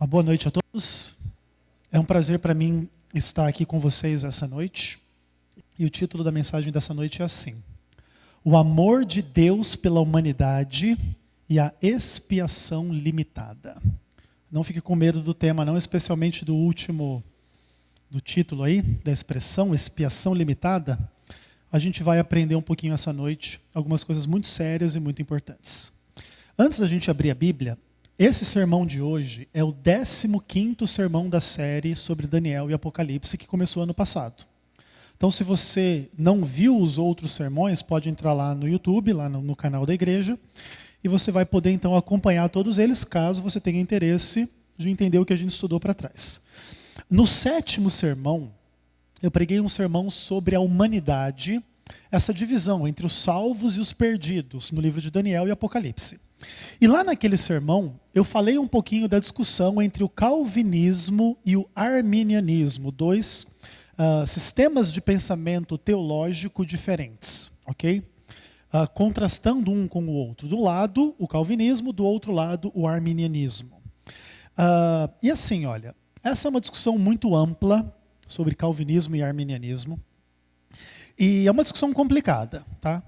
Uma boa noite a todos. É um prazer para mim estar aqui com vocês essa noite. E o título da mensagem dessa noite é assim: O amor de Deus pela humanidade e a expiação limitada. Não fique com medo do tema não, especialmente do título aí, da expressão expiação limitada. A gente vai aprender um pouquinho essa noite algumas coisas muito sérias e muito importantes. Antes da gente abrir a Bíblia, esse sermão de hoje é o 15º sermão da série sobre Daniel e Apocalipse, que começou ano passado. Então, se você não viu os outros sermões, pode entrar lá no YouTube, lá no canal da igreja, e você vai poder então acompanhar todos eles, caso você tenha interesse de entender o que a gente estudou para trás. No 7º sermão, eu preguei um sermão sobre a humanidade, essa divisão entre os salvos e os perdidos, no livro de Daniel e Apocalipse. E lá naquele sermão, eu falei um pouquinho da discussão entre o calvinismo e o arminianismo, dois sistemas de pensamento teológico diferentes, ok? Contrastando um com o outro. Do lado, o calvinismo, do outro lado, o arminianismo. E assim, olha, essa é uma discussão muito ampla sobre calvinismo e arminianismo. E é uma discussão complicada, tá?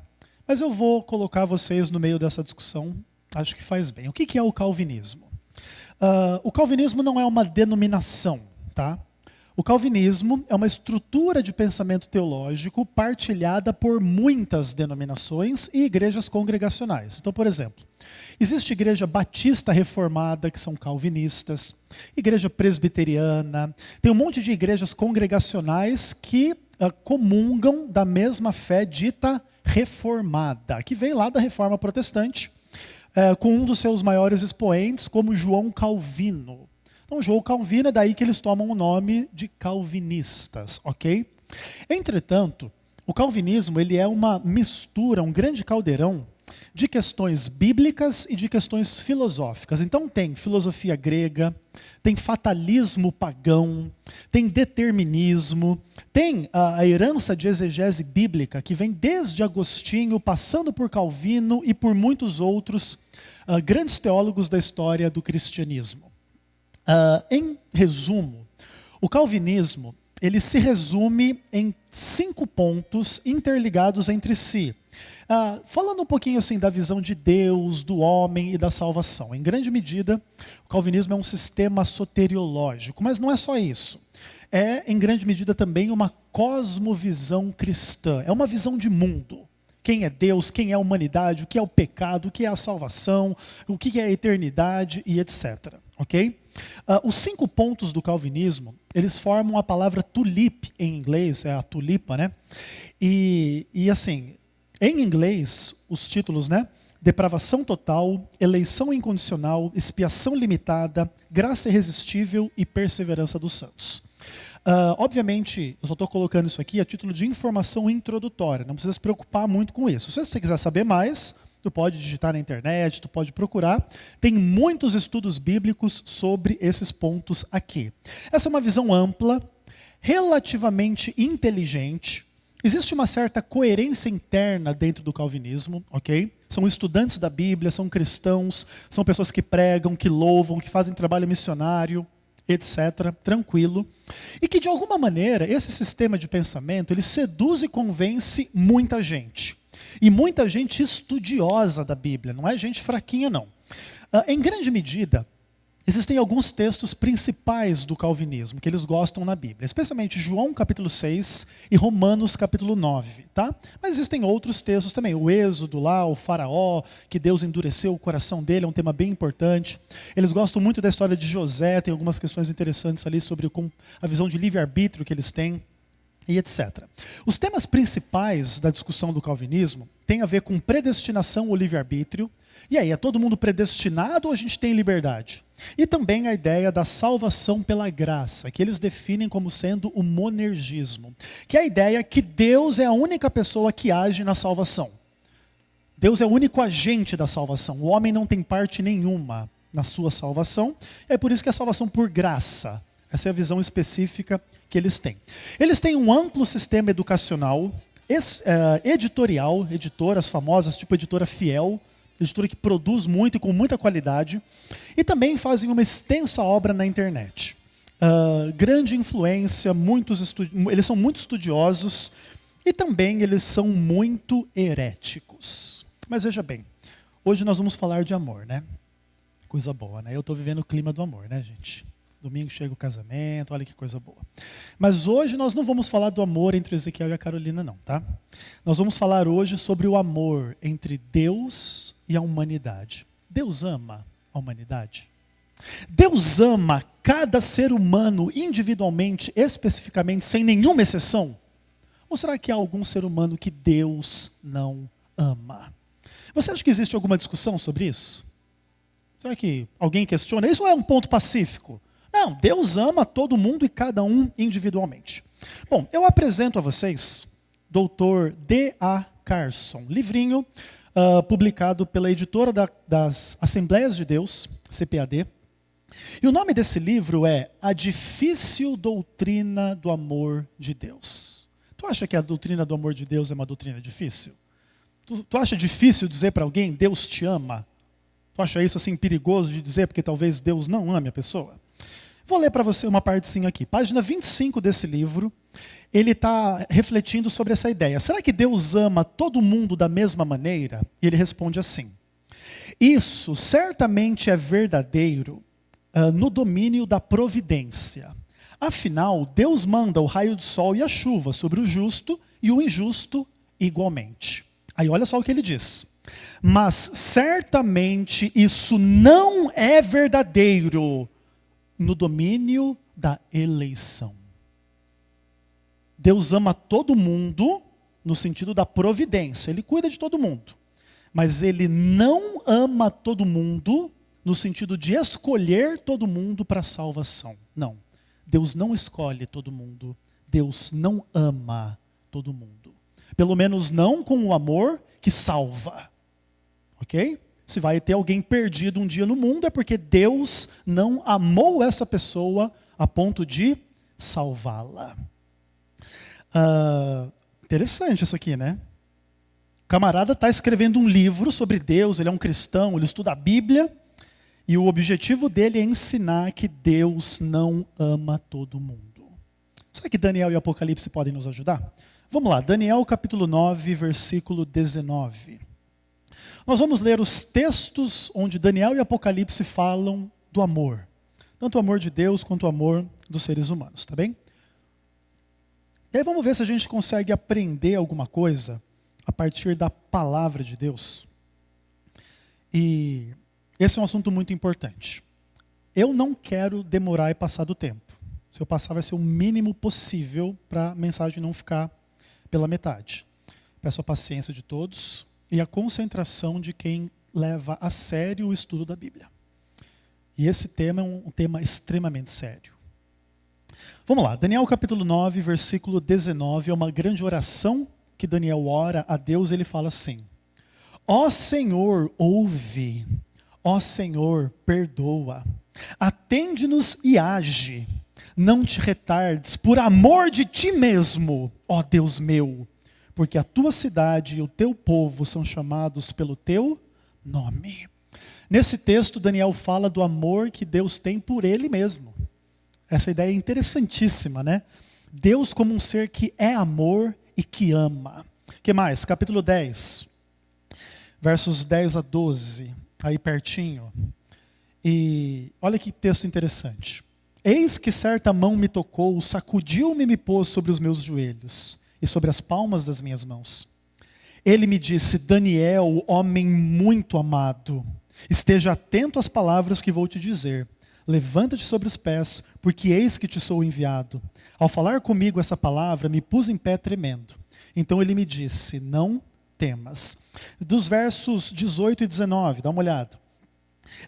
Mas eu vou colocar vocês no meio dessa discussão. Acho que faz bem. O que é o calvinismo? O calvinismo não é uma denominação, tá? O calvinismo é uma estrutura de pensamento teológico partilhada por muitas denominações e igrejas congregacionais. Então, por exemplo, existe igreja batista reformada, que são calvinistas, igreja presbiteriana, tem um monte de igrejas congregacionais que comungam da mesma fé dita reformada, que veio lá da Reforma Protestante, com um dos seus maiores expoentes, como João Calvino. Então, João Calvino é daí que eles tomam o nome de calvinistas, ok? Entretanto, o calvinismo ele é uma mistura, um grande caldeirão de questões bíblicas e de questões filosóficas. Então tem filosofia grega, tem fatalismo pagão, tem determinismo, tem a herança de exegese bíblica que vem desde Agostinho, passando por Calvino e por muitos outros grandes teólogos da história do cristianismo. Em resumo, o calvinismo ele se resume em 5 pontos interligados entre si. Falando um pouquinho assim da visão de Deus, do homem e da salvação. Em grande medida, o calvinismo é um sistema soteriológico, mas não é só isso. É, em grande medida, também uma cosmovisão cristã. É uma visão de mundo. Quem é Deus, quem é a humanidade, o que é o pecado, o que é a salvação, o que é a eternidade e etc. Ok? Os 5 pontos do calvinismo, eles formam a palavra tulip em inglês, é a tulipa, né? E assim, em inglês, os títulos, né? Depravação total, eleição incondicional, expiação limitada, graça irresistível e perseverança dos santos. Obviamente, eu só estou colocando isso aqui a título de informação introdutória, não precisa se preocupar muito com isso. Se você quiser saber mais, tu pode digitar na internet, tu pode procurar. Tem muitos estudos bíblicos sobre esses pontos aqui. Essa é uma visão ampla, relativamente inteligente. Existe uma certa coerência interna dentro do calvinismo, ok? São estudantes da Bíblia, são cristãos, são pessoas que pregam, que louvam, que fazem trabalho missionário, etc. Tranquilo. E que, de alguma maneira, esse sistema de pensamento, ele seduz e convence muita gente. E muita gente estudiosa da Bíblia, não é gente fraquinha, não. Em grande medida, existem alguns textos principais do calvinismo que eles gostam na Bíblia, especialmente João capítulo 6 e Romanos capítulo 9, tá? Mas existem outros textos também, o Êxodo lá, o faraó, que Deus endureceu o coração dele, é um tema bem importante. Eles gostam muito da história de José, tem algumas questões interessantes ali sobre a visão de livre-arbítrio que eles têm, e etc. Os temas principais da discussão do calvinismo têm a ver com predestinação ou livre-arbítrio. E aí, é todo mundo predestinado ou a gente tem liberdade? E também a ideia da salvação pela graça, que eles definem como sendo o monergismo, que é a ideia que Deus é a única pessoa que age na salvação. Deus é o único agente da salvação. O homem não tem parte nenhuma na sua salvação. É por isso que é a salvação por graça. Essa é a visão específica que eles têm. Eles têm um amplo sistema educacional, editorial, editoras famosas, tipo Editora Fiel, editora que produz muito e com muita qualidade, e também fazem uma extensa obra na internet. Grande influência, eles são muito estudiosos e também eles são muito heréticos. Mas veja bem, hoje nós vamos falar de amor, né? Coisa boa, né? Eu estou vivendo o clima do amor, né, gente? Domingo chega o casamento, olha que coisa boa. Mas hoje nós não vamos falar do amor entre Ezequiel e a Carolina, não, tá? Nós vamos falar hoje sobre o amor entre Deus e a humanidade. Deus ama a humanidade? Deus ama cada ser humano individualmente, especificamente, sem nenhuma exceção? Ou será que há algum ser humano que Deus não ama? Você acha que existe alguma discussão sobre isso? Será que alguém questiona? Isso é um ponto pacífico? Não, Deus ama todo mundo e cada um individualmente. Bom, eu apresento a vocês Dr. D.A. Carson, livrinho publicado pela editora das Assembleias de Deus, CPAD. E o nome desse livro é A Difícil Doutrina do Amor de Deus. Tu acha que a doutrina do amor de Deus é uma doutrina difícil? Tu acha difícil dizer para alguém, Deus te ama? Tu acha isso assim perigoso de dizer porque talvez Deus não ame a pessoa? Vou ler para você uma partezinha aqui. Página 25 desse livro, ele está refletindo sobre essa ideia. Será que Deus ama todo mundo da mesma maneira? E ele responde assim: isso certamente é verdadeiro no domínio da providência. Afinal, Deus manda o raio do sol e a chuva sobre o justo e o injusto igualmente. Aí olha só o que ele diz. Mas certamente isso não é verdadeiro no domínio da eleição. Deus ama todo mundo no sentido da providência. Ele cuida de todo mundo. Mas ele não ama todo mundo no sentido de escolher todo mundo para a salvação. Não. Deus não escolhe todo mundo. Deus não ama todo mundo. Pelo menos não com o amor que salva. Ok? Se vai ter alguém perdido um dia no mundo, é porque Deus não amou essa pessoa a ponto de salvá-la. Interessante isso aqui, né? O camarada está escrevendo um livro sobre Deus, ele é um cristão, ele estuda a Bíblia, e o objetivo dele é ensinar que Deus não ama todo mundo. Será que Daniel e Apocalipse podem nos ajudar? Vamos lá, Daniel capítulo 9, versículo 19. Nós vamos ler os textos onde Daniel e Apocalipse falam do amor. Tanto o amor de Deus quanto o amor dos seres humanos, tá bem? E aí vamos ver se a gente consegue aprender alguma coisa a partir da palavra de Deus. E esse é um assunto muito importante. Eu não quero demorar e passar do tempo. Se eu passar, vai ser o mínimo possível para a mensagem não ficar pela metade. Peço a paciência de todos e a concentração de quem leva a sério o estudo da Bíblia. E esse tema é um tema extremamente sério. Vamos lá, Daniel capítulo 9, versículo 19, é uma grande oração que Daniel ora a Deus, ele fala assim: ó Senhor, ouve, ó Senhor, perdoa, atende-nos e age, não te retardes, por amor de ti mesmo, ó Deus meu, porque a tua cidade e o teu povo são chamados pelo teu nome. Nesse texto, Daniel fala do amor que Deus tem por ele mesmo. Essa ideia é interessantíssima, né? Deus como um ser que é amor e que ama. O que mais? Capítulo 10, versos 10 a 12, aí pertinho. E olha que texto interessante. Eis que certa mão me tocou, sacudiu-me e me pôs sobre os meus joelhos e sobre as palmas das minhas mãos. Ele me disse: Daniel, homem muito amado, esteja atento às palavras que vou te dizer. Levanta-te sobre os pés, porque eis que te sou enviado. Ao falar comigo essa palavra, me pus em pé tremendo. Então ele me disse: não temas. Dos versos 18 e 19, dá uma olhada.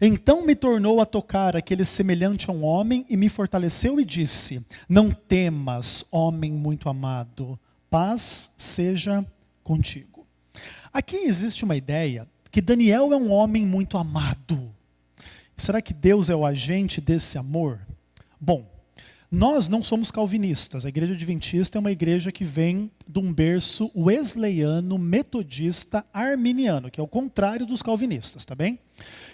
Então me tornou a tocar aquele semelhante a um homem e me fortaleceu e disse: não temas, homem muito amado, paz seja contigo. Aqui existe uma ideia que Daniel é um homem muito amado. Será que Deus é o agente desse amor? Bom, Nós não somos calvinistas. A igreja adventista é uma igreja que vem de um berço wesleyano, metodista, arminiano, que é o contrário dos calvinistas, tá bem?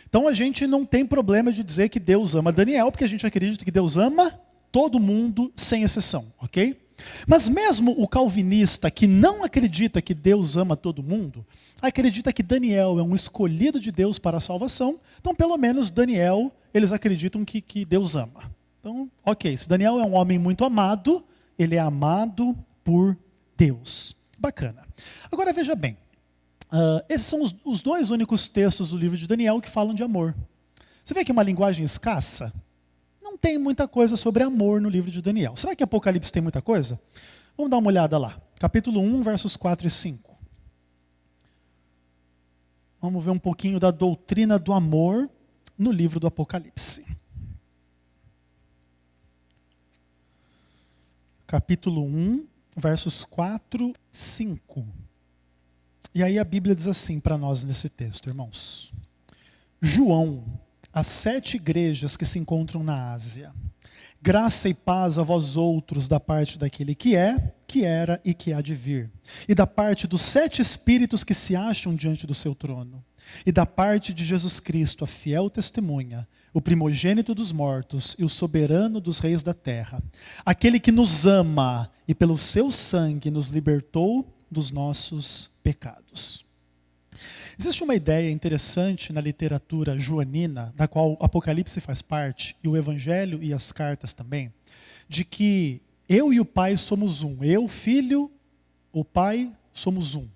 Então a gente não tem problema de dizer que Deus ama Daniel, porque a gente acredita que Deus ama todo mundo, sem exceção, ok? Mas mesmo o calvinista que não acredita que Deus ama todo mundo, acredita que Daniel é um escolhido de Deus para a salvação, então pelo menos Daniel, eles acreditam que Deus ama. Então, ok, se Daniel é um homem muito amado, ele é amado por Deus. Bacana. Agora veja bem, esses são os dois únicos textos do livro de Daniel que falam de amor. Você vê que é uma linguagem escassa? Não tem muita coisa sobre amor no livro de Daniel. Será que Apocalipse tem muita coisa? Vamos dar uma olhada lá. Capítulo 1, versos 4 e 5. Vamos ver um pouquinho da doutrina do amor no livro do Apocalipse. Capítulo 1, versos 4 e 5. E aí a Bíblia diz assim para nós nesse texto, irmãos. João, as 7 igrejas que se encontram na Ásia. Graça e paz a vós outros da parte daquele que é, que era e que há de vir. E da parte dos 7 espíritos que se acham diante do seu trono. E da parte de Jesus Cristo, a fiel testemunha, o primogênito dos mortos e o soberano dos reis da terra. Aquele que nos ama e pelo seu sangue nos libertou dos nossos pecados. Existe uma ideia interessante na literatura joanina, da qual o Apocalipse faz parte, e o Evangelho e as cartas também, de que eu e o Pai somos um. Eu, Filho, o Pai, somos um.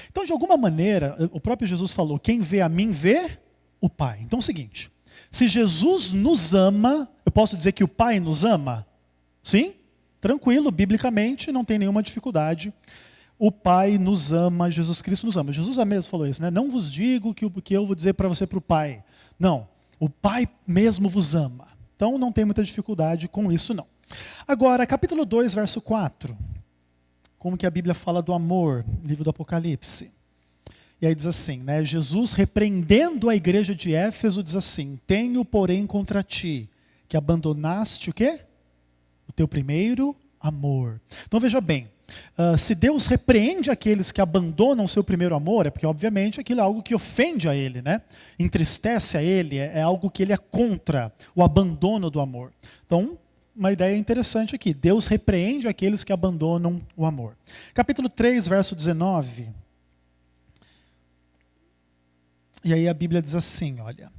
Então, de alguma maneira, o próprio Jesus falou, quem vê a mim, vê o Pai. Então é o seguinte, se Jesus nos ama, eu posso dizer que o Pai nos ama? Sim? Tranquilo, biblicamente, não tem nenhuma dificuldade. O Pai nos ama, Jesus Cristo nos ama. Jesus mesmo falou isso, né? Não vos digo que eu vou dizer para você para o Pai. Não, o Pai mesmo vos ama. Então não tem muita dificuldade com isso não. Agora, capítulo 2, verso 4. Como que a Bíblia fala do amor, livro do Apocalipse. E aí diz assim, né? Jesus repreendendo a igreja de Éfeso diz assim, tenho porém contra ti, que abandonaste o quê? O teu primeiro amor. Então veja bem, se Deus repreende aqueles que abandonam o seu primeiro amor, é porque obviamente aquilo é algo que ofende a ele, né? Entristece a ele, é algo que ele é contra, o abandono do amor. Então, uma ideia interessante aqui, Deus repreende aqueles que abandonam o amor. Capítulo 3, verso 19. E aí a Bíblia diz assim, olha,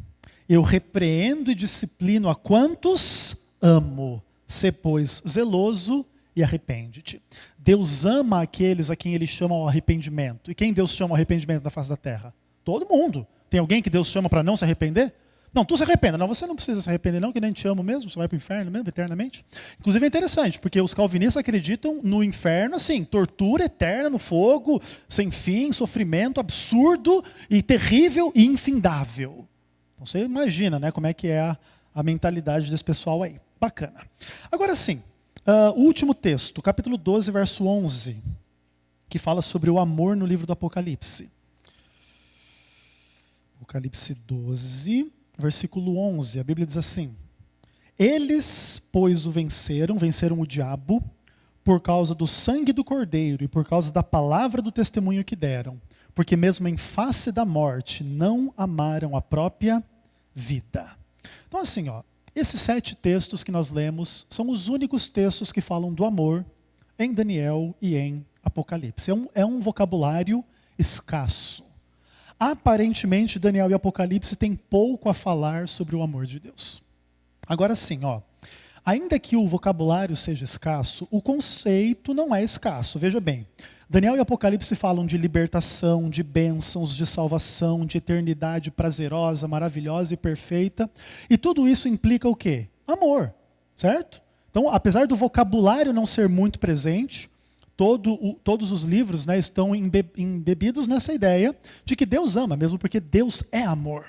eu repreendo e disciplino a quantos amo, sê pois zeloso e arrepende-te. Deus ama aqueles a quem ele chama ao arrependimento. E quem Deus chama ao arrependimento da face da terra? Todo mundo. Tem alguém que Deus chama para não se arrepender? Não, tu se arrependa. Não, você não precisa se arrepender não, que nem te amo mesmo, você vai para o inferno mesmo, eternamente. Inclusive é interessante, porque os calvinistas acreditam no inferno, assim, tortura eterna no fogo, sem fim, sofrimento absurdo e terrível e infindável. Então você imagina, né, como é que é a mentalidade desse pessoal aí. Bacana. Agora sim, o último texto, capítulo 12, verso 11, que fala sobre o amor no livro do Apocalipse. Apocalipse 12, versículo 11, a Bíblia diz assim, eles, pois, venceram o diabo, por causa do sangue do Cordeiro e por causa da palavra do testemunho que deram, porque mesmo em face da morte não amaram a própria vida. Então assim, ó, esses 7 textos que nós lemos são os únicos textos que falam do amor em Daniel e em Apocalipse. É um vocabulário escasso. Aparentemente, Daniel e Apocalipse têm pouco a falar sobre o amor de Deus. Agora sim, ó, ainda que o vocabulário seja escasso, o conceito não é escasso. Veja bem, Daniel e Apocalipse falam de libertação, de bênçãos, de salvação, de eternidade prazerosa, maravilhosa e perfeita. E tudo isso implica o quê? Amor, certo? Então, apesar do vocabulário não ser muito presente, todos os livros, né, estão embebidos nessa ideia de que Deus ama, mesmo porque Deus é amor.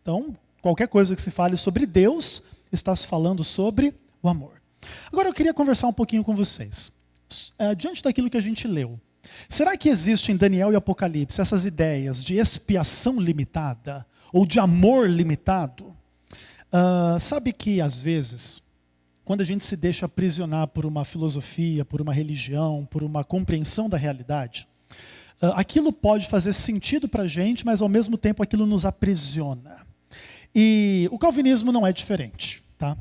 Então, qualquer coisa que se fale sobre Deus, está se falando sobre o amor. Agora eu queria conversar um pouquinho com vocês. Diante daquilo que a gente leu, será que existe em Daniel e Apocalipse essas ideias de expiação limitada ou de amor limitado? Sabe que às vezes, quando a gente se deixa aprisionar por uma filosofia, por uma religião, por uma compreensão da realidade, aquilo pode fazer sentido para a gente, mas ao mesmo tempo aquilo nos aprisiona. E o calvinismo não é diferente, tá?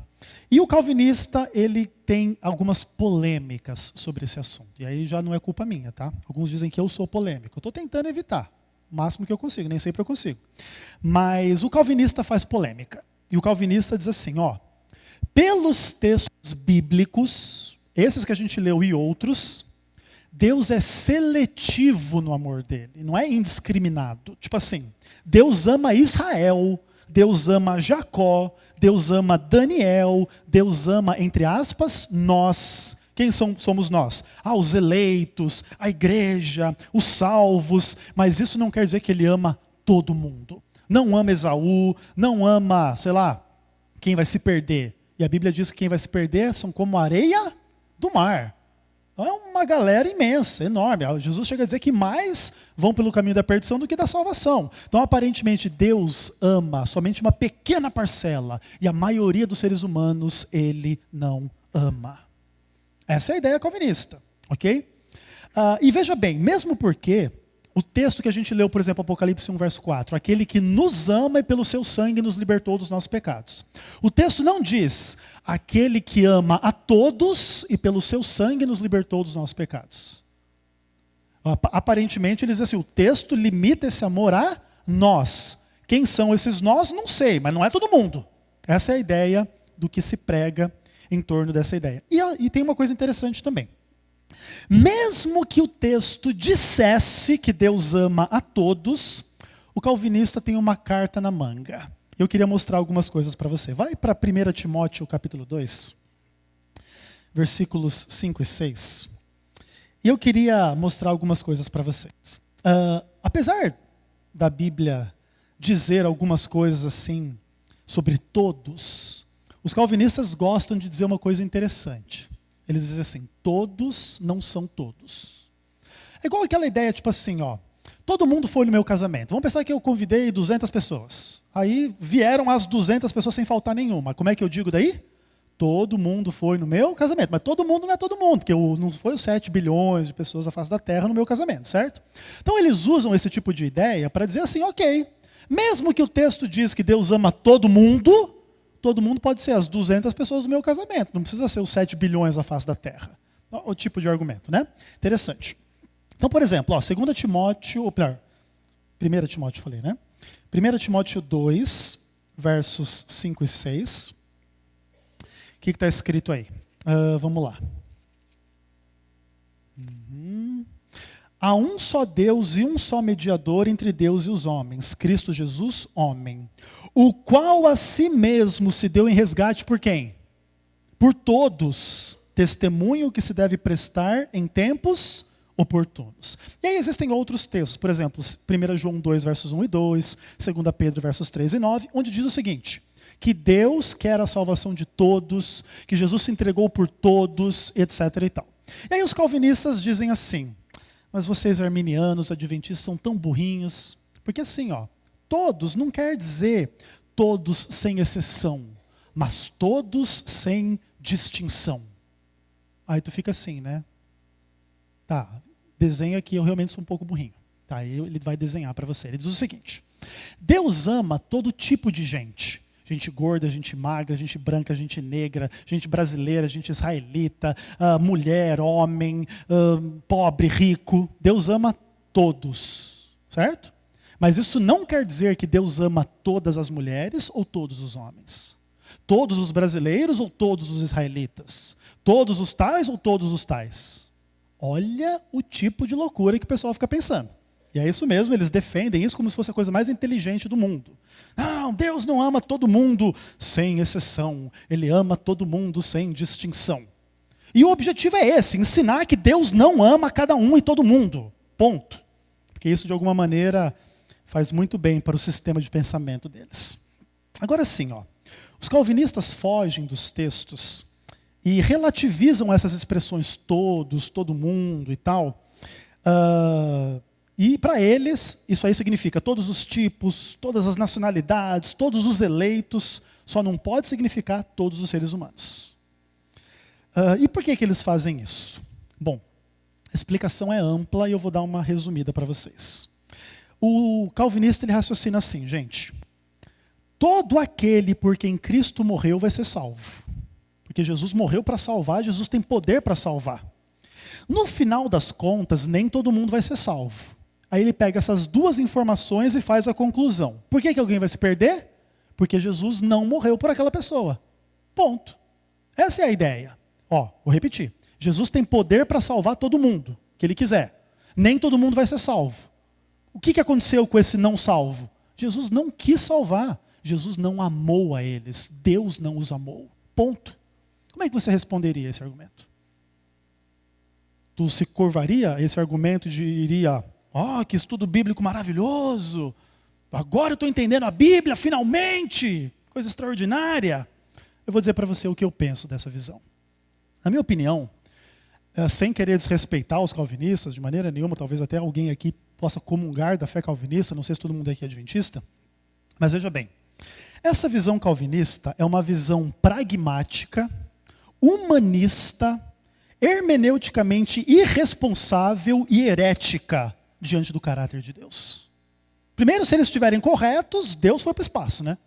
E o calvinista, ele tem algumas polêmicas sobre esse assunto. E aí já não é culpa minha, tá? Alguns dizem que eu sou polêmico. Eu estou tentando evitar, o máximo que eu consigo, nem sempre eu consigo. Mas o calvinista faz polêmica. E o calvinista diz assim, pelos textos bíblicos, esses que a gente leu e outros, Deus é seletivo no amor dele, não é indiscriminado. Tipo assim, Deus ama Israel, Deus ama Jacó, Deus ama Daniel, Deus ama, entre aspas, nós. Quem somos nós? Os eleitos, a igreja, os salvos. Mas isso não quer dizer que ele ama todo mundo. Não ama Esaú, não ama, sei lá, quem vai se perder. E a Bíblia diz que quem vai se perder são como a areia do mar. Então é uma galera imensa, enorme. Jesus chega a dizer que mais vão pelo caminho da perdição do que da salvação. Então, aparentemente, Deus ama somente uma pequena parcela. E a maioria dos seres humanos, ele não ama. Essa é a ideia calvinista, ok? E veja bem, mesmo porque o texto que a gente leu, por exemplo, Apocalipse 1, verso 4, aquele que nos ama e pelo seu sangue nos libertou dos nossos pecados. O texto não diz, aquele que ama a todos e pelo seu sangue nos libertou dos nossos pecados. Aparentemente, ele diz assim, o texto limita esse amor a nós. Quem são esses nós? Não sei, mas não é todo mundo. Essa é a ideia do que se prega em torno dessa ideia. E tem uma coisa interessante também. Mesmo que o texto dissesse que Deus ama a todos, o calvinista tem uma carta na manga. Eu queria mostrar algumas coisas para você. Vai para 1 Timóteo capítulo 2, versículos 5 e 6. E eu queria mostrar algumas coisas para vocês. Apesar da Bíblia dizer algumas coisas assim sobre todos, os calvinistas gostam de dizer uma coisa interessante. Eles dizem assim, todos não são todos. É igual aquela ideia, tipo assim, todo mundo foi no meu casamento. Vamos pensar que eu convidei 200 pessoas. Aí vieram as 200 pessoas sem faltar nenhuma. Como é que eu digo daí? Todo mundo foi no meu casamento. Mas todo mundo não é todo mundo, porque não foi os 7 bilhões de pessoas à face da terra no meu casamento, certo? Então eles usam esse tipo de ideia para dizer assim, ok, mesmo que o texto diz que Deus ama todo mundo pode ser as 200 pessoas do meu casamento. Não precisa ser os 7 bilhões à face da terra. O tipo de argumento, né? Interessante. Então, por exemplo, 2 Timóteo, ou pior, 1 Timóteo falei, né? 1 Timóteo 2, versos 5 e 6. O que está escrito aí? Vamos lá. Há um só Deus e um só mediador entre Deus e os homens, Cristo Jesus, homem, o qual a si mesmo se deu em resgate por quem? Por todos, testemunho que se deve prestar em tempos oportunos. E aí existem outros textos, por exemplo, 1 João 2, versos 1 e 2, 2 Pedro, versos 3 e 9, onde diz o seguinte, que Deus quer a salvação de todos, que Jesus se entregou por todos, etc. e tal. E aí os calvinistas dizem assim, mas vocês arminianos, adventistas, são tão burrinhos, porque assim, todos não quer dizer todos sem exceção, mas todos sem distinção. Aí tu fica assim, né? Tá, desenha aqui, eu realmente sou um pouco burrinho. Tá, ele vai desenhar para você. Ele diz o seguinte, Deus ama todo tipo de gente. Gente gorda, gente magra, gente branca, gente negra, gente brasileira, gente israelita, mulher, homem, pobre, rico. Deus ama todos, certo? Mas isso não quer dizer que Deus ama todas as mulheres ou todos os homens. Todos os brasileiros ou todos os israelitas. Todos os tais ou todos os tais. Olha o tipo de loucura que o pessoal fica pensando. E é isso mesmo, eles defendem isso como se fosse a coisa mais inteligente do mundo. Não, Deus não ama todo mundo sem exceção. Ele ama todo mundo sem distinção. E o objetivo é esse, ensinar que Deus não ama cada um e todo mundo. Ponto. Porque isso, de alguma maneira, faz muito bem para o sistema de pensamento deles. Agora sim, os calvinistas fogem dos textos e relativizam essas expressões todos, todo mundo e tal. E para eles, isso aí significa todos os tipos, todas as nacionalidades, todos os eleitos, só não pode significar todos os seres humanos. E por que eles fazem isso? Bom, a explicação é ampla e eu vou dar uma resumida para vocês. O calvinista ele raciocina assim, gente. Todo aquele por quem Cristo morreu vai ser salvo. Porque Jesus morreu para salvar, Jesus tem poder para salvar. No final das contas, nem todo mundo vai ser salvo. Aí ele pega essas duas informações e faz a conclusão. Por que alguém vai se perder? Porque Jesus não morreu por aquela pessoa. Ponto. Essa é a ideia. Vou repetir. Jesus tem poder para salvar todo mundo, que ele quiser. Nem todo mundo vai ser salvo. O que aconteceu com esse não salvo? Jesus não quis salvar. Jesus não amou a eles. Deus não os amou. Ponto. Como é que você responderia esse argumento? Tu se curvaria a esse argumento e diria, que estudo bíblico maravilhoso. Agora eu estou entendendo a Bíblia, finalmente. Coisa extraordinária. Eu vou dizer para você o que eu penso dessa visão. Na minha opinião, sem querer desrespeitar os calvinistas de maneira nenhuma, talvez até alguém aqui possa comungar da fé calvinista, não sei se todo mundo aqui é adventista, mas veja bem, essa visão calvinista é uma visão pragmática, humanista, hermeneuticamente irresponsável e herética diante do caráter de Deus. Primeiro, se eles estiverem corretos, Deus foi para o espaço, né?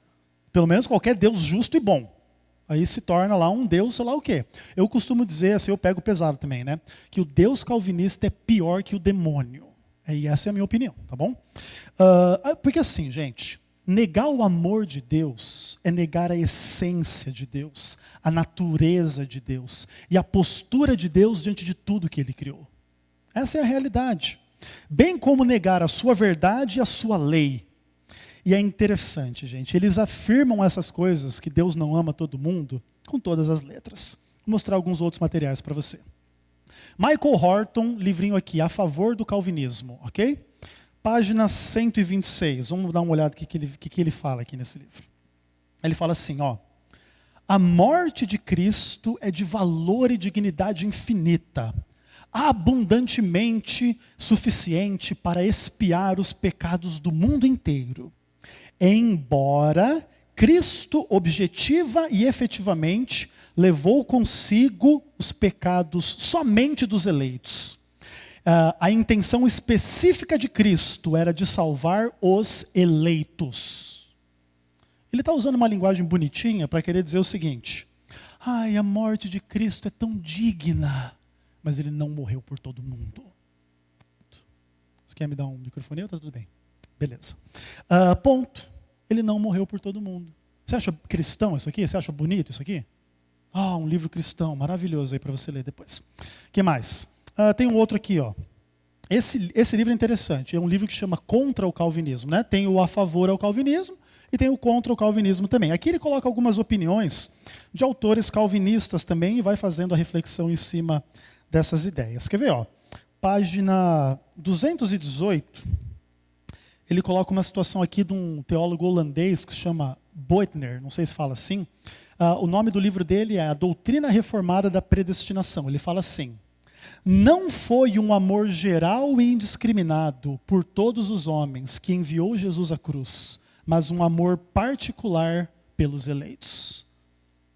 Pelo menos qualquer Deus justo e bom. Aí se torna lá um Deus, sei lá o quê. Eu costumo dizer, assim, eu pego pesado também, né? Que o Deus calvinista é pior que o demônio. E essa é a minha opinião, tá bom? Porque assim, gente, negar o amor de Deus é negar a essência de Deus, a natureza de Deus e a postura de Deus diante de tudo que Ele criou. Essa é a realidade. Bem como negar a sua verdade e a sua lei. E é interessante, gente, eles afirmam essas coisas, que Deus não ama todo mundo, com todas as letras. Vou mostrar alguns outros materiais para você. Michael Horton, livrinho aqui, A Favor do Calvinismo, ok? Página 126, vamos dar uma olhada no que ele fala aqui nesse livro. Ele fala assim, a morte de Cristo é de valor e dignidade infinita, abundantemente suficiente para expiar os pecados do mundo inteiro. Embora Cristo objetiva e efetivamente levou consigo os pecados somente dos eleitos. A intenção específica de Cristo era de salvar os eleitos. Ele está usando uma linguagem bonitinha para querer dizer o seguinte: a morte de Cristo é tão digna, mas ele não morreu por todo mundo. Você quer me dar um microfone? Está tudo bem. Beleza. Ponto. Ele não morreu por todo mundo. Você acha cristão isso aqui? Você acha bonito isso aqui? Um livro cristão, maravilhoso aí para você ler depois. O que mais? Tem um outro aqui, Esse livro é interessante. É um livro que chama Contra o Calvinismo, né? Tem o A Favor ao Calvinismo e tem o Contra o Calvinismo também. Aqui ele coloca algumas opiniões de autores calvinistas também e vai fazendo a reflexão em cima dessas ideias. Quer ver? Página 218, ele coloca uma situação aqui de um teólogo holandês que se chama Boetner, não sei se fala assim. O nome do livro dele é A Doutrina Reformada da Predestinação. Ele fala assim: não foi um amor geral e indiscriminado por todos os homens que enviou Jesus à cruz, mas um amor particular pelos eleitos.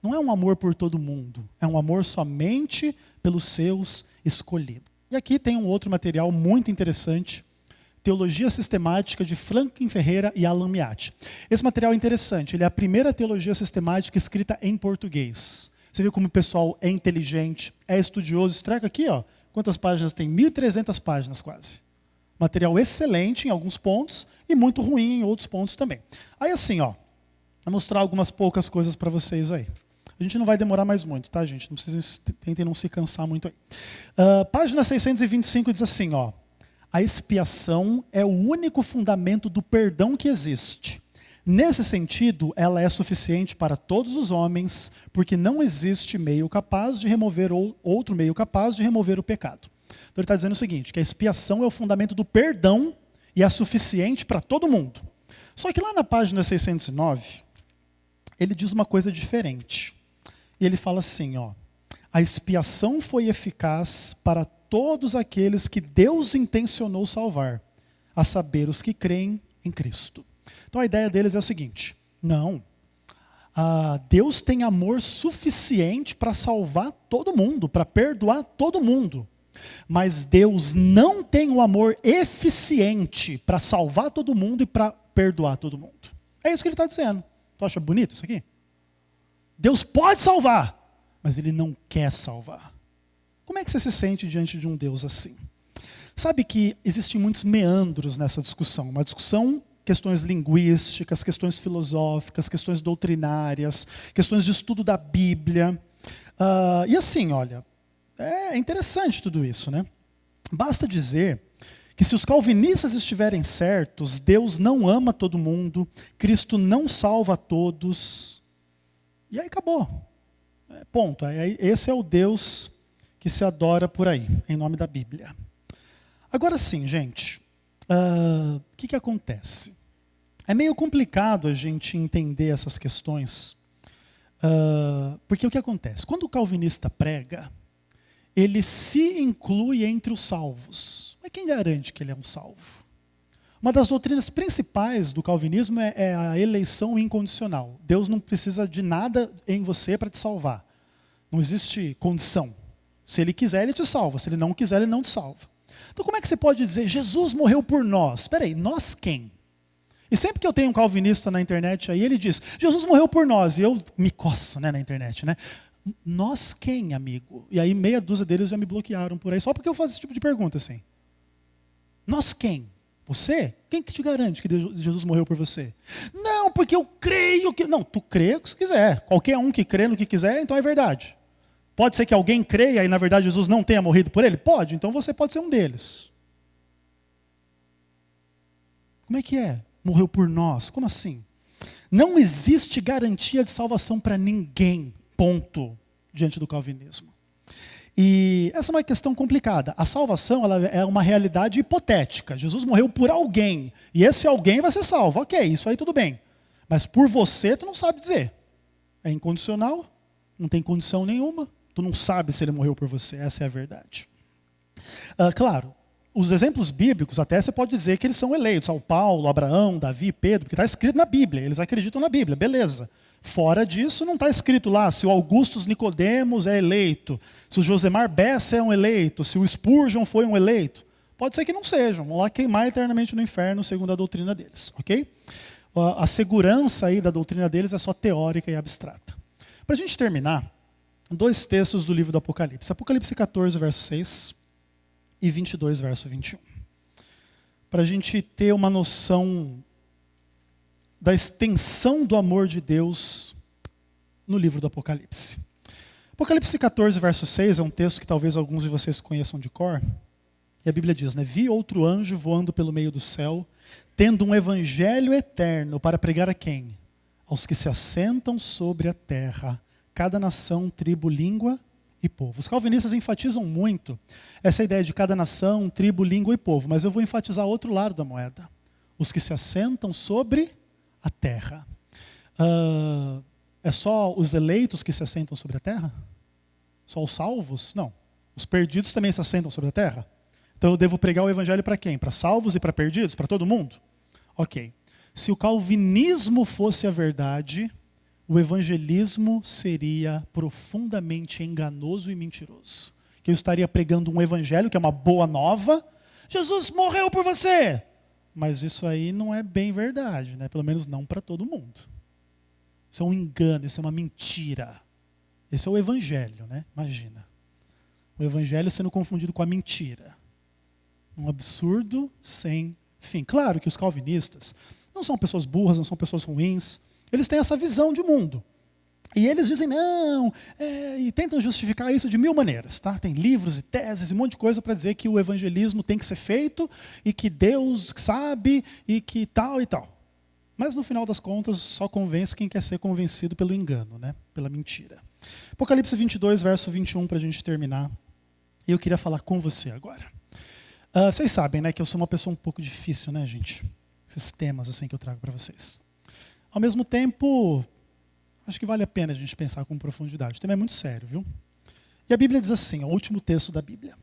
Não é um amor por todo mundo, é um amor somente pelos seus escolhidos. E aqui tem um outro material muito interessante, Teologia Sistemática de Franklin Ferreira e Alan Miatti. Esse material é interessante, ele é a primeira teologia sistemática escrita em português. Você vê como o pessoal é inteligente, é estudioso. Esse treco aqui, quantas páginas tem? 1.300 páginas quase. Material excelente em alguns pontos e muito ruim em outros pontos também. Aí assim, vou mostrar algumas poucas coisas para vocês aí. A gente não vai demorar mais muito, tá, gente? Tentem não se cansar muito aí. Página 625 diz assim, a expiação é o único fundamento do perdão que existe. Nesse sentido, ela é suficiente para todos os homens, porque não existe meio capaz de remover outro meio capaz de remover o pecado. Então ele está dizendo o seguinte, que a expiação é o fundamento do perdão e é suficiente para todo mundo. Só que lá na página 609, ele diz uma coisa diferente. E ele fala assim, a expiação foi eficaz para todos aqueles que Deus intencionou salvar, a saber, os que creem em Cristo. Então a ideia deles é o seguinte: não, Deus tem amor suficiente para salvar todo mundo, para perdoar todo mundo. Mas Deus não tem o amor eficiente para salvar todo mundo e para perdoar todo mundo. É isso que ele está dizendo. Tu acha bonito isso aqui? Deus pode salvar, mas ele não quer salvar. Como é que você se sente diante de um Deus assim? Sabe que existem muitos meandros nessa discussão. Uma discussão, questões linguísticas, questões filosóficas, questões doutrinárias, questões de estudo da Bíblia. E assim, olha, é interessante tudo isso, né? Basta dizer que se os calvinistas estiverem certos, Deus não ama todo mundo, Cristo não salva todos, e aí acabou. Ponto. Esse é o Deus que se adora por aí, em nome da Bíblia. Agora sim, gente, o que acontece? É meio complicado a gente entender essas questões, porque o que acontece? Quando o calvinista prega, ele se inclui entre os salvos. Mas quem garante que ele é um salvo? Uma das doutrinas principais do calvinismo é a eleição incondicional. Deus não precisa de nada em você para te salvar. Não existe condição. Se ele quiser, ele te salva. Se ele não quiser, ele não te salva. Então como é que você pode dizer, Jesus morreu por nós? Espera aí, nós quem? E sempre que eu tenho um calvinista na internet aí, ele diz, Jesus morreu por nós. E eu me coço, né, na internet, né? Nós quem, amigo? E aí meia dúzia deles já me bloquearam por aí, só porque eu faço esse tipo de pergunta assim. Nós quem? Você? Quem que te garante que Jesus morreu por você? Não, porque eu creio que... Não, tu crê o que você quiser. Qualquer um que crê no que quiser, então é verdade. Pode ser que alguém creia e na verdade Jesus não tenha morrido por ele? Pode, então você pode ser um deles. Como é que é? Morreu por nós? Como assim? Não existe garantia de salvação para ninguém, ponto, diante do calvinismo. E essa é uma questão complicada. A salvação ela é uma realidade hipotética. Jesus morreu por alguém. E esse alguém vai ser salvo. Ok, isso aí tudo bem. Mas por você, tu não sabe dizer. É incondicional, não tem condição nenhuma. Tu não sabe se ele morreu por você. Essa é a verdade. Claro, os exemplos bíblicos, até você pode dizer que eles são eleitos. São Paulo, Abraão, Davi, Pedro, porque está escrito na Bíblia. Eles acreditam na Bíblia, beleza. Fora disso, não está escrito lá se o Augustus Nicodemos é eleito, se o Josemar Bessa é um eleito, se o Spurgeon foi um eleito. Pode ser que não sejam, vão lá queimar eternamente no inferno, segundo a doutrina deles, ok? A segurança aí da doutrina deles é só teórica e abstrata. Para a gente terminar, 2 textos do livro do Apocalipse. Apocalipse 14, verso 6 e 22, verso 21. Para a gente ter uma noção da extensão do amor de Deus no livro do Apocalipse. Apocalipse 14, verso 6 é um texto que talvez alguns de vocês conheçam de cor. E a Bíblia diz, né? Vi outro anjo voando pelo meio do céu, tendo um evangelho eterno para pregar a quem? Aos que se assentam sobre a terra, cada nação, tribo, língua e povo. Os calvinistas enfatizam muito essa ideia de cada nação, tribo, língua e povo, mas eu vou enfatizar outro lado da moeda. Os que se assentam sobre a terra. É só os eleitos que se assentam sobre a terra? Só os salvos? Não. Os perdidos também se assentam sobre a terra? Então eu devo pregar o evangelho para quem? Para salvos e para perdidos? Para todo mundo? Ok. Se o calvinismo fosse a verdade, o evangelismo seria profundamente enganoso e mentiroso. Que eu estaria pregando um evangelho que é uma boa nova. Jesus morreu por você! Mas isso aí não é bem verdade, né? Pelo menos não para todo mundo. Isso é um engano, isso é uma mentira. Esse é o evangelho, né? Imagina. O evangelho sendo confundido com a mentira. Um absurdo sem fim. Claro que os calvinistas não são pessoas burras, não são pessoas ruins. Eles têm essa visão de mundo. E eles dizem não, e tentam justificar isso de 1000 maneiras. Tá? Tem livros e teses e um monte de coisa para dizer que o evangelismo tem que ser feito e que Deus sabe e que tal e tal. Mas no final das contas só convence quem quer ser convencido pelo engano, né? Pela mentira. Apocalipse 22, verso 21 para a gente terminar. E eu queria falar com você agora. Vocês sabem, né, que eu sou uma pessoa um pouco difícil, né, gente? Esses temas assim que eu trago para vocês. Ao mesmo tempo, acho que vale a pena a gente pensar com profundidade. O tema é muito sério, viu? E a Bíblia diz assim, o último texto da Bíblia.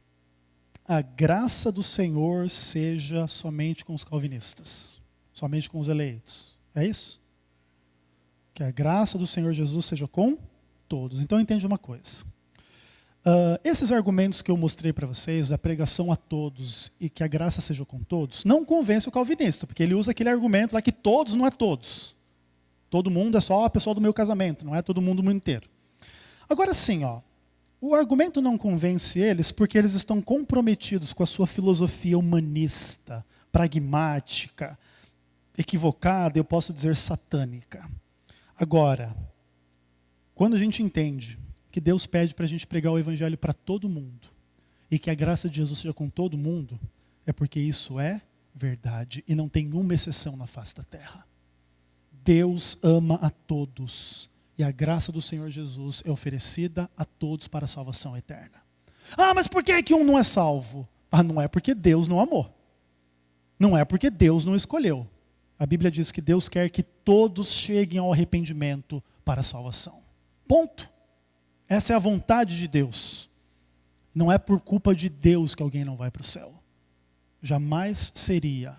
A graça do Senhor seja somente com os calvinistas. Somente com os eleitos. É isso? Que a graça do Senhor Jesus seja com todos. Então entende uma coisa. Esses argumentos que eu mostrei para vocês, a pregação a todos e que a graça seja com todos, não convence o calvinista, porque ele usa aquele argumento lá que todos não é todos. Todo mundo é só a pessoa do meu casamento, não é todo mundo o mundo inteiro. Agora sim, o argumento não convence eles porque eles estão comprometidos com a sua filosofia humanista, pragmática, equivocada, eu posso dizer satânica. Agora, quando a gente entende que Deus pede para a gente pregar o evangelho para todo mundo e que a graça de Jesus seja com todo mundo, é porque isso é verdade e não tem uma exceção na face da terra. Deus ama a todos e a graça do Senhor Jesus é oferecida a todos para a salvação eterna. Mas por que um não é salvo? Não é porque Deus não amou. Não é porque Deus não escolheu. A Bíblia diz que Deus quer que todos cheguem ao arrependimento para a salvação. Ponto. Essa é a vontade de Deus. Não é por culpa de Deus que alguém não vai para o céu. Jamais seria.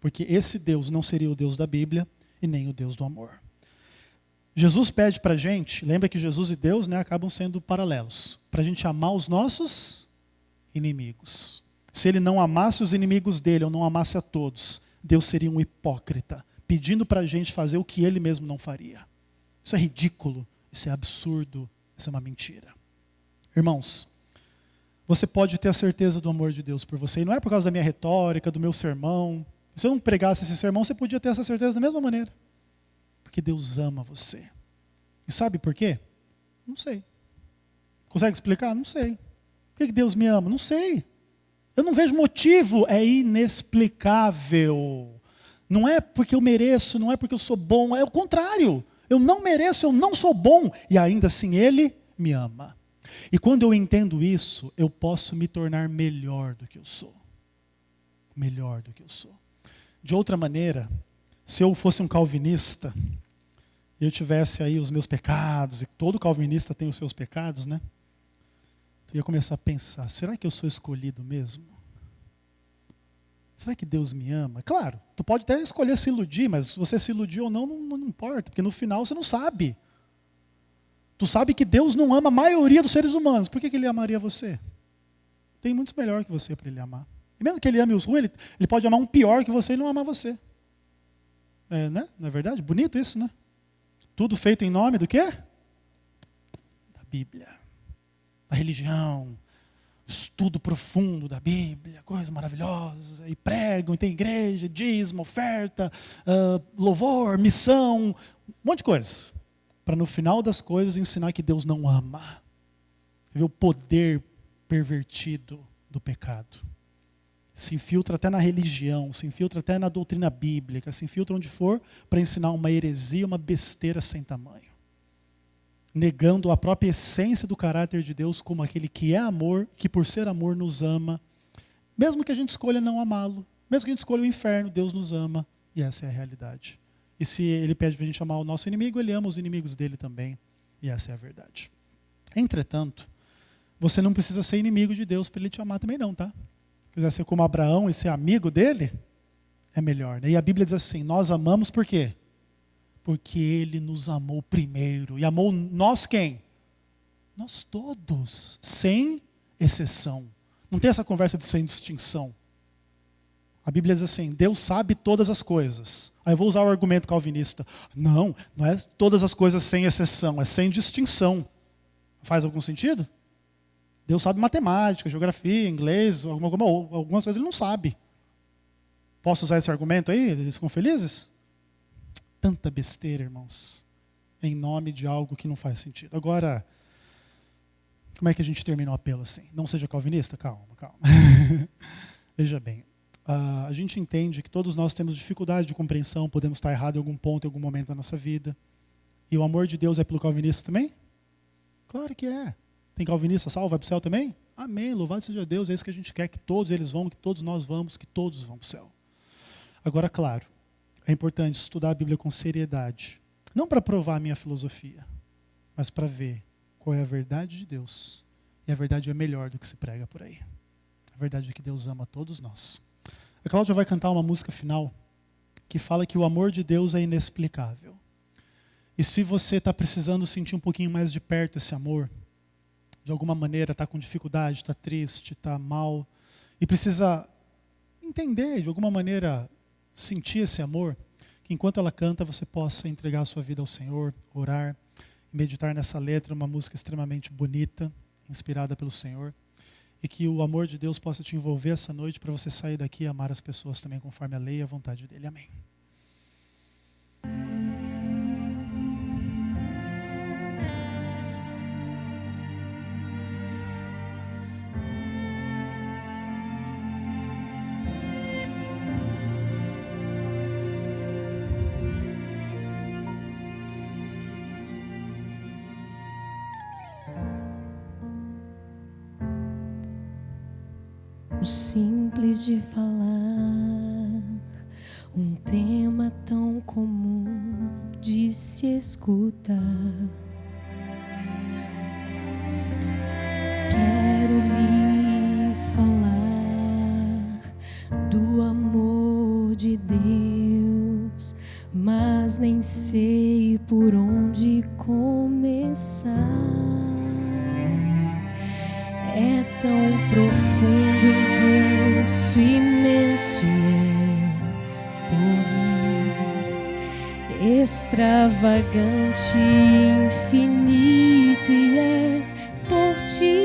Porque esse Deus não seria o Deus da Bíblia e nem o Deus do amor. Jesus pede para a gente, lembra que Jesus e Deus acabam sendo paralelos, para a gente amar os nossos inimigos. Se ele não amasse os inimigos dele, ou não amasse a todos, Deus seria um hipócrita, pedindo para a gente fazer o que ele mesmo não faria. Isso é ridículo, isso é absurdo, isso é uma mentira. Irmãos, você pode ter a certeza do amor de Deus por você, e não é por causa da minha retórica, do meu sermão. Se eu não pregasse esse sermão, você podia ter essa certeza da mesma maneira. Porque Deus ama você. E sabe por quê? Não sei. Consegue explicar? Não sei. Por que Deus me ama? Não sei. Eu não vejo motivo, é inexplicável. Não é porque eu mereço, não é porque eu sou bom, é o contrário. Eu não mereço, eu não sou bom, e ainda assim Ele me ama. E quando eu entendo isso, eu posso me tornar melhor do que eu sou. Melhor do que eu sou. De outra maneira, se eu fosse um calvinista, e eu tivesse aí os meus pecados, e todo calvinista tem os seus pecados, né? Eu ia começar a pensar, será que eu sou escolhido mesmo? Será que Deus me ama? Claro, tu pode até escolher se iludir, mas se você se iludiu ou não, não importa, porque no final você não sabe. Tu sabe que Deus não ama a maioria dos seres humanos, por que Ele amaria você? Tem muitos melhor que você para Ele amar. E mesmo que Ele ame os ruins, ele pode amar um pior que você e não amar você. Né? Não é verdade? Bonito isso, né? Tudo feito em nome do quê? Da Bíblia. Da religião. Estudo profundo da Bíblia, coisas maravilhosas, e pregam, e tem igreja, dízimo, oferta, louvor, missão, um monte de coisa. Para no final das coisas ensinar que Deus não ama. Ver o poder pervertido do pecado. Se infiltra até na religião, se infiltra até na doutrina bíblica, se infiltra onde for para ensinar uma heresia, uma besteira sem tamanho. Negando a própria essência do caráter de Deus como aquele que é amor, que por ser amor nos ama. Mesmo que a gente escolha não amá-lo, mesmo que a gente escolha o inferno, Deus nos ama. E essa é a realidade. E se Ele pede para a gente amar o nosso inimigo, Ele ama os inimigos dele também. E essa é a verdade. Entretanto, você não precisa ser inimigo de Deus para Ele te amar também não, tá? Se quiser ser como Abraão e ser amigo dele, é melhor. Né? E a Bíblia diz assim, nós amamos por quê? Porque Ele nos amou primeiro. E amou nós quem? Nós todos, sem exceção. Não tem essa conversa de sem distinção. A Bíblia diz assim, Deus sabe todas as coisas. Aí eu vou usar o argumento calvinista. Não é todas as coisas sem exceção, é sem distinção. Faz algum sentido? Deus sabe matemática, geografia, inglês, algumas coisas Ele não sabe. Posso usar esse argumento aí? Eles ficam felizes? Tanta besteira, irmãos, em nome de algo que não faz sentido. Agora, como é que a gente termina o apelo assim? Não seja calvinista? Calma. Veja bem, a gente entende que todos nós temos dificuldade de compreensão, podemos estar errados em algum ponto, em algum momento da nossa vida. E o amor de Deus é pelo calvinista também? Claro que é. Tem calvinista salvo, vai para o céu também? Amém, louvado seja Deus, é isso que a gente quer, que todos eles vão, que todos nós vamos, que todos vão para o céu. Agora, claro, é importante estudar a Bíblia com seriedade. Não para provar a minha filosofia, mas para ver qual é a verdade de Deus. E a verdade é melhor do que se prega por aí. A verdade é que Deus ama todos nós. A Cláudia vai cantar uma música final que fala que o amor de Deus é inexplicável. E se você está precisando sentir um pouquinho mais de perto esse amor, de alguma maneira está com dificuldade, está triste, está mal, e precisa entender, de alguma maneira, sentir esse amor, que enquanto ela canta você possa entregar a sua vida ao Senhor, orar, meditar nessa letra, uma música extremamente bonita, inspirada pelo Senhor, e que o amor de Deus possa te envolver essa noite para você sair daqui e amar as pessoas também conforme a lei e a vontade dele. Amém. O simples de falar, um tema tão comum de se escutar. Quero lhe falar do amor de Deus, mas nem sei por onde começar. É tão profundo, intenso, imenso e é por mim extravagante, infinito e é por ti.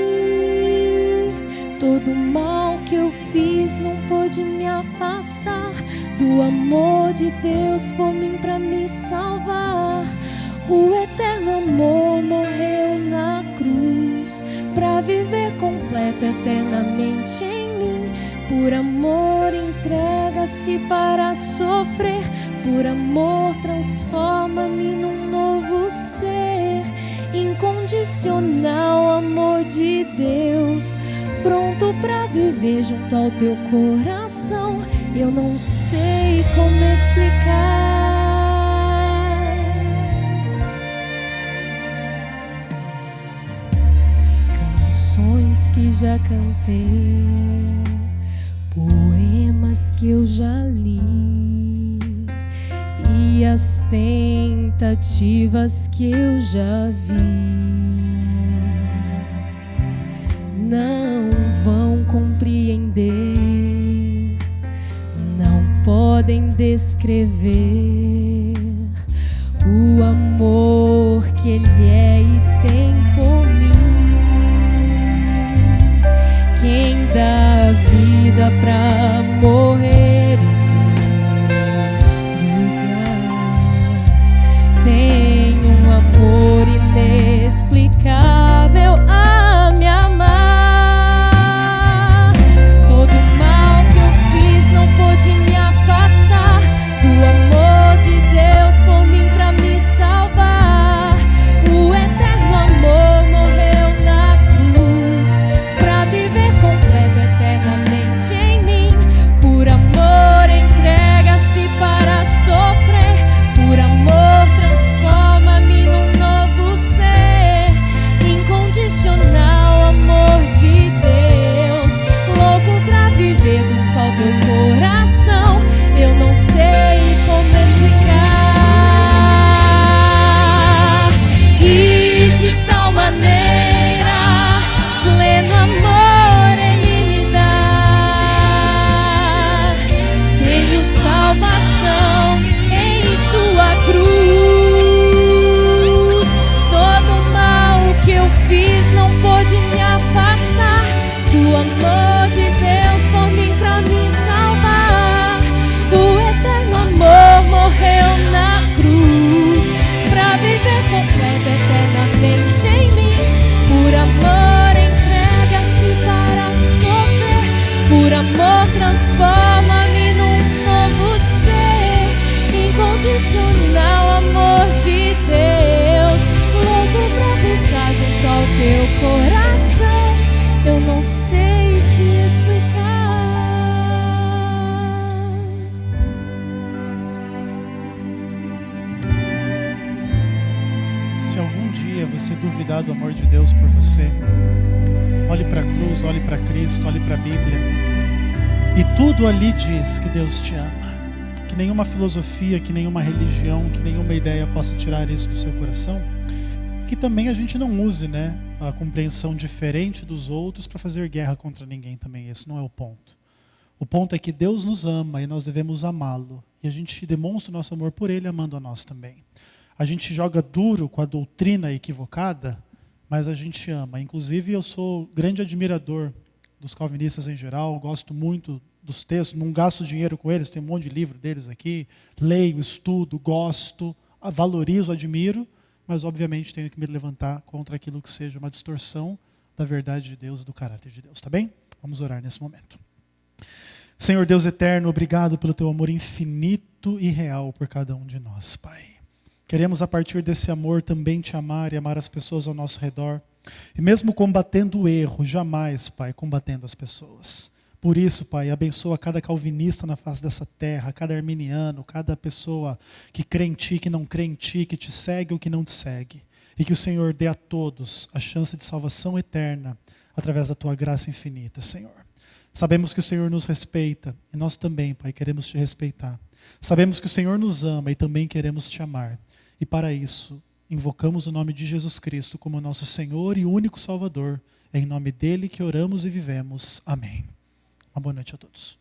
Todo mal que eu fiz não pôde me afastar do amor de Deus por mim pra me salvar. O eterno amor morreu na cruz pra viver completo eternamente em mim. Por amor entrega-se para sofrer. Por amor transforma-me num novo ser. Incondicional amor de Deus, pronto pra viver junto ao teu coração. Eu não sei como explicar. Canções que já cantei, poemas que eu já li e as tentativas que eu já vi não vão compreender, não podem descrever o amor que Ele é e tem por mim. Quem dá vida pra morrer em meu lugar tem um amor inexplicável a me amar. Todo mal que eu fiz não pôde me afastar do amor de Deus por mim pra me salvar. O eterno amor morreu na cruz pra viver completo eternamente em mim. Por amor entrega-se para sofrer. Por amor transforma-me num novo ser. Incondicional amor de Deus, louco pra viver junto ao teu coração. Eu não sei como explicar. E de tal maneira pleno amor Ele me dá. Tenho salvação em sua cruz. Todo mal que eu fiz não pôde me afastar do amor de Deus por mim pra me salvar. O eterno amor morreu na cruz pra viver completo eternamente em mim. Por amor entrega-se para sofrer. Por amor transforma-me num novo ser. Incondicional amor de Deus, louco pra pulsar junto ao teu coração. Eu não sei te explicar. Se algum dia você duvidar do amor de Deus por você, olhe para a cruz, olhe para Cristo, olhe para a Bíblia, e tudo ali diz que Deus te ama, que nenhuma filosofia, que nenhuma religião, que nenhuma ideia possa tirar isso do seu coração. Que também a gente não use, né, a compreensão diferente dos outros para fazer guerra contra ninguém também. Esse não é o ponto. O ponto é que Deus nos ama e nós devemos amá-lo. E a gente demonstra o nosso amor por Ele amando a nós também. A gente joga duro com a doutrina equivocada, mas a gente ama. Inclusive, eu sou grande admirador dos calvinistas em geral, gosto muito dos textos, não gasto dinheiro com eles, tem um monte de livro deles aqui, leio, estudo, gosto, valorizo, admiro, mas obviamente tenho que me levantar contra aquilo que seja uma distorção da verdade de Deus e do caráter de Deus, tá bem? Vamos orar nesse momento. Senhor Deus eterno, obrigado pelo teu amor infinito e real por cada um de nós, Pai. Queremos a partir desse amor também te amar e amar as pessoas ao nosso redor. E mesmo combatendo o erro, jamais, Pai, combatendo as pessoas. Por isso, Pai, abençoa cada calvinista na face dessa terra, cada arminiano, cada pessoa que crê em Ti, que não crê em Ti, que te segue ou que não te segue. E que o Senhor dê a todos a chance de salvação eterna através da Tua graça infinita, Senhor. Sabemos que o Senhor nos respeita e nós também, Pai, queremos Te respeitar. Sabemos que o Senhor nos ama e também queremos Te amar. E para isso, invocamos o nome de Jesus Cristo como nosso Senhor e único Salvador. É em nome dele que oramos e vivemos. Amém. Uma boa noite a todos.